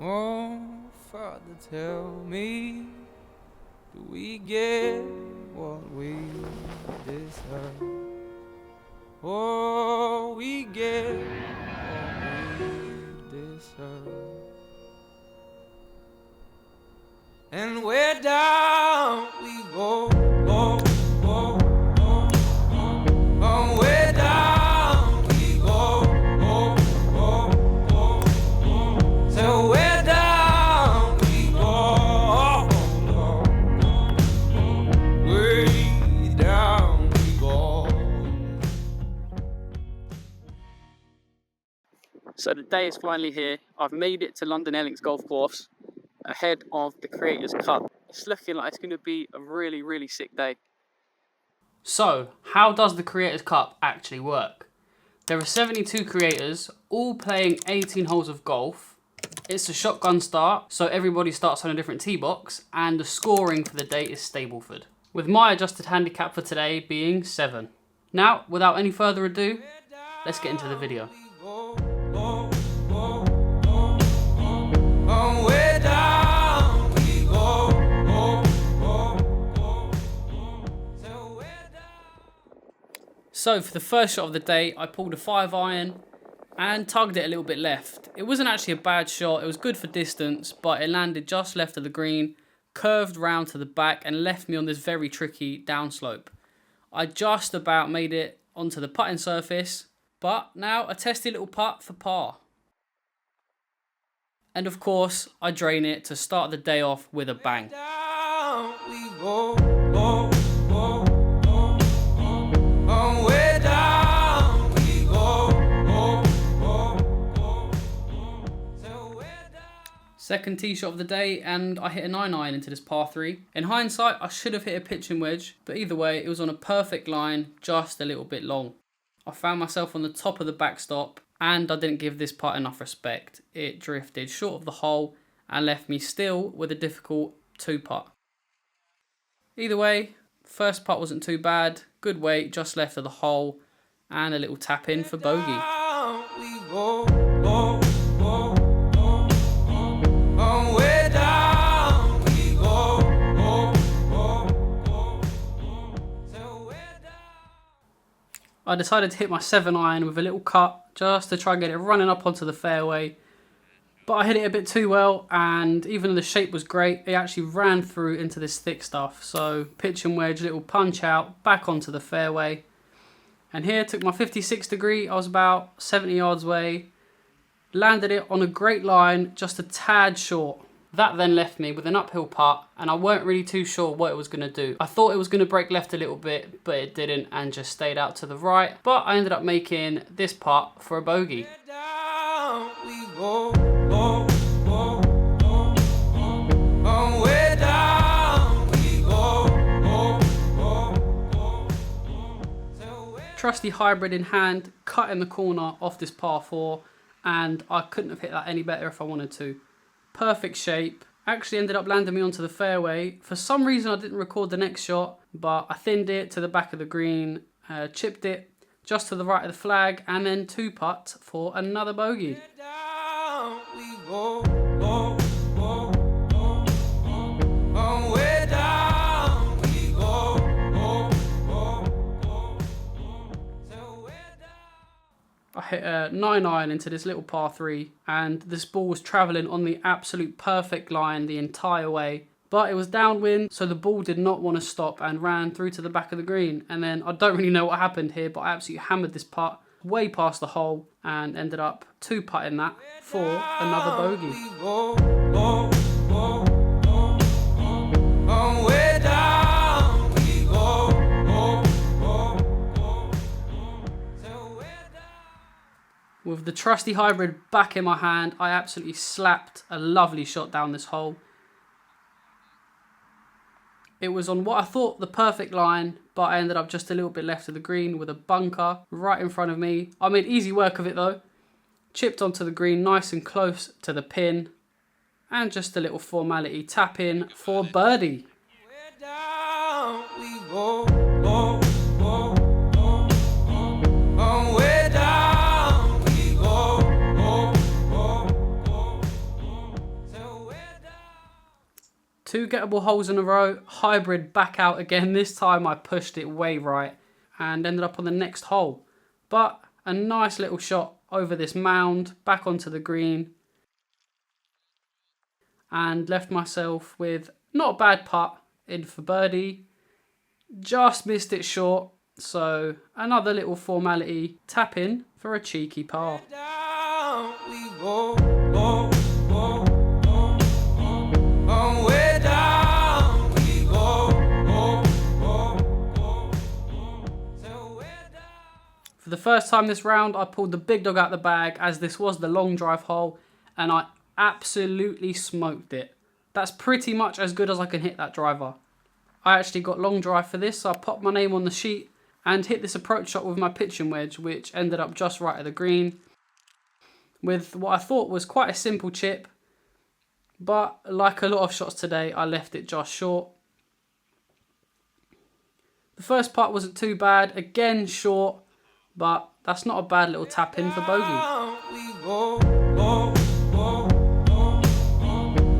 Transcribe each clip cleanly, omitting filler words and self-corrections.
Oh, Father, tell me, do we get what we deserve? Oh, we get what we deserve. And where down we go, oh, oh, oh, oh, oh, where down we go, oh, oh, oh, oh. So where down we go, oh, oh, oh, way down we go. So the day is finally here. I've made it to London Airlinks Golf Course ahead of the Creators Cup. It's looking like it's going to be a really, really sick day. So, how does the Creators Cup actually work? There are 72 creators, all playing 18 holes of golf. It's a shotgun start, so everybody starts on a different tee box, and the scoring for the day is Stableford, with my adjusted handicap for today being 7. Now, without any further ado, let's get into the video. So for the first shot of the day, I pulled a 5-iron and tugged it a little bit left. It wasn't actually a bad shot, it was good for distance, but it landed just left of the green, curved round to the back and left me on this very tricky downslope. I just about made it onto the putting surface, but now a testy little putt for par. And of course, I drain it to start the day off with a bang. Second tee shot of the day, and I hit a 9-iron into this par 3. In hindsight, I should have hit a pitching wedge, but either way, it was on a perfect line, just a little bit long. I found myself on the top of the backstop, and I didn't give this putt enough respect. It drifted short of the hole and left me still with a difficult 2-putt. Either way, first putt wasn't too bad, good weight just left of the hole, and a little tap in for bogey. I decided to hit my 7-iron with a little cut just to try and get it running up onto the fairway. But I hit it a bit too well, and even though the shape was great, it actually ran through into this thick stuff. So pitch and wedge, little punch out, back onto the fairway. And here took my 56 degree, I was about 70 yards away. Landed it on a great line, just a tad short. That then left me with an uphill putt, and I weren't really too sure what it was going to do. I thought it was going to break left a little bit, but it didn't and just stayed out to the right. But I ended up making this putt for a bogey. Trusty hybrid in hand, cut in the corner off this par 4, and I couldn't have hit that any better if I wanted to. Perfect shape. Actually ended up landing me onto the fairway. For some reason I didn't record the next shot, but I thinned it to the back of the green, chipped it just to the right of the flag, and then 2-putt for another bogey. I hit a 9-iron into this little par 3, and this ball was travelling on the absolute perfect line the entire way. But it was downwind, so the ball did not want to stop and ran through to the back of the green. And then I don't really know what happened here, but I absolutely hammered this putt way past the hole and ended up 2-putting that for another bogey. With the trusty hybrid back in my hand, I absolutely slapped a lovely shot down this hole. It was on what I thought the perfect line, but I ended up just a little bit left of the green with a bunker right in front of me. I made easy work of it though. Chipped onto the green nice and close to the pin. And just a little formality tap in for birdie. I 2 gettable holes in a row, hybrid back out again. This time I pushed it way right and ended up on the next hole. But a nice little shot over this mound, back onto the green, and left myself with not a bad putt in for birdie. Just missed it short, so another little formality, tap in for a cheeky par. Down we go, go, go, go, go. Way down we go, go, go, go, go. So way down. For the first time this round, I pulled the big dog out the bag, as this was the long drive hole, and I absolutely smoked it. That's pretty much as good as I can hit that driver. I actually got long drive for this, so I popped my name on the sheet and hit this approach shot with my pitching wedge, which ended up just right at the green, with what I thought was quite a simple chip, but like a lot of shots today, I left it just short. The first putt wasn't too bad, again short, but that's not a bad little tap in for bogey. Down we go, go, go, go,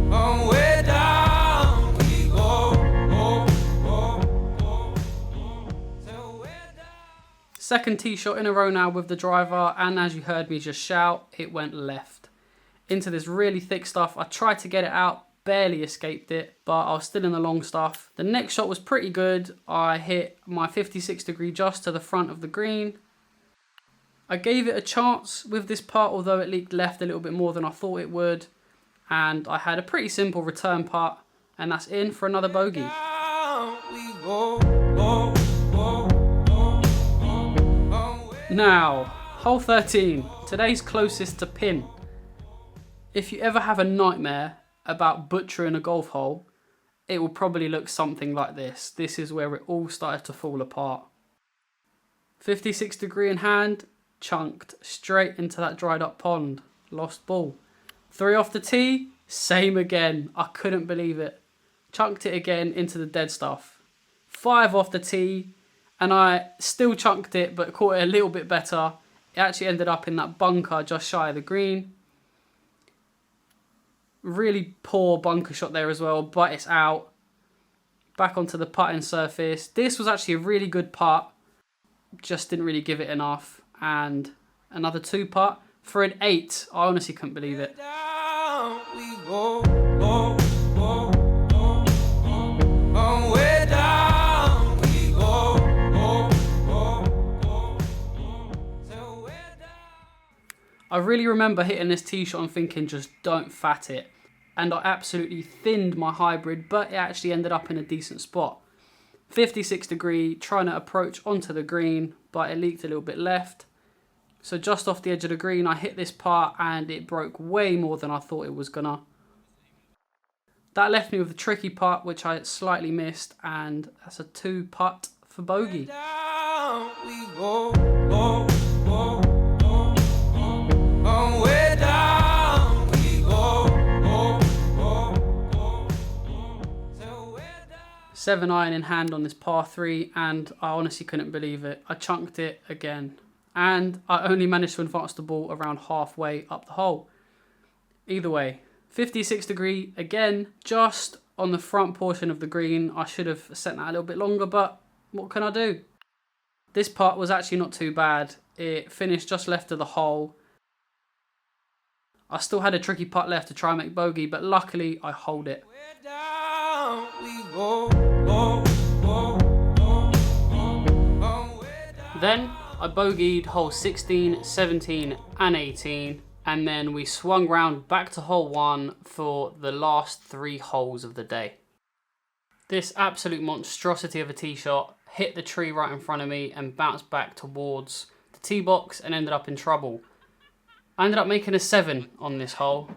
go. Way down we go, go, go, go, go. So way down. Second tee shot in a row now with the driver, and as you heard me just shout, it went left. Into this really thick stuff. I tried to get it out, barely escaped it, but I was still in the long stuff. The next shot was pretty good. I hit my 56 degree just to the front of the green. I gave it a chance with this putt, although it leaked left a little bit more than I thought it would. And I had a pretty simple return putt, and that's in for another bogey. Down we go, go, go, go, go. Now, hole 13, today's closest to pin. If you ever have a nightmare about butchering a golf hole, it will probably look something like this. This is where it all started to fall apart. 56 degree in hand, chunked straight into that dried up pond. Lost ball. 3 off the tee, same again. I couldn't believe it. Chunked it again into the dead stuff. 5 off the tee, and I still chunked it, but caught it a little bit better. It actually ended up in that bunker just shy of the green. Really poor bunker shot there as well, but it's out. Back onto the putting surface. This was actually a really good putt. Just didn't really give it enough. And another 2 putt for an 8. I honestly couldn't believe it. Down we go, go, go, go, go. Way down we go, go, go, go, go. So way down. I really remember hitting this tee shot and thinking, just don't fat it. And I absolutely thinned my hybrid, but it actually ended up in a decent spot. 56 degree, trying to approach onto the green, but it leaked a little bit left. So just off the edge of the green, I hit this putt and it broke way more than I thought it was gonna. That left me with a tricky putt, which I slightly missed, and that's a 2 putt for bogey. Down we go, go, go, go, go. Way down we go, go, go, go, go. So way down. 7 iron in hand on this par 3, and I honestly couldn't believe it. I chunked it again, and I only managed to advance the ball around halfway up the hole. Either way, 56 degree again, just on the front portion of the green. I should have sent that a little bit longer, but what can I do? This putt was actually not too bad. It finished just left of the hole. I still had a tricky putt left to try and make bogey, but luckily I holed it. Way down we go, go, go, go, go. Way down. Then I bogeyed hole 16, 17 and 18, and then we swung round back to hole 1 for the last 3 holes of the day. This absolute monstrosity of a tee shot hit the tree right in front of me and bounced back towards the tee box and ended up in trouble. I ended up making a 7 on this hole.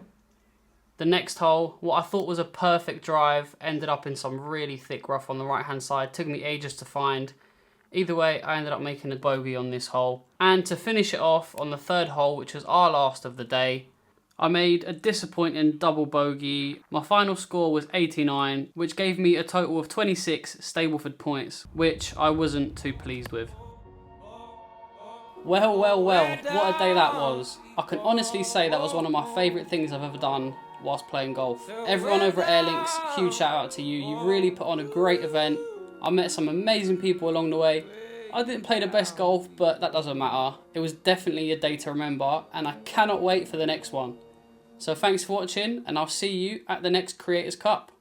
The next hole, what I thought was a perfect drive, ended up in some really thick rough on the right hand side. Took me ages to find. Either way, I ended up making a bogey on this hole. And to finish it off on the 3rd hole, which was our last of the day, I made a disappointing double bogey. My final score was 89, which gave me a total of 26 Stableford points, which I wasn't too pleased with. Well, what a day that was. I can honestly say that was one of my favourite things I've ever done. whilst playing golf. Everyone over at Airlinks, huge shout out to you. You really put on a great event. I met some amazing people along the way. I didn't play the best golf, but that doesn't matter. It was definitely a day to remember, and I cannot wait for the next one. So thanks for watching, and I'll see you at the next Creators Cup.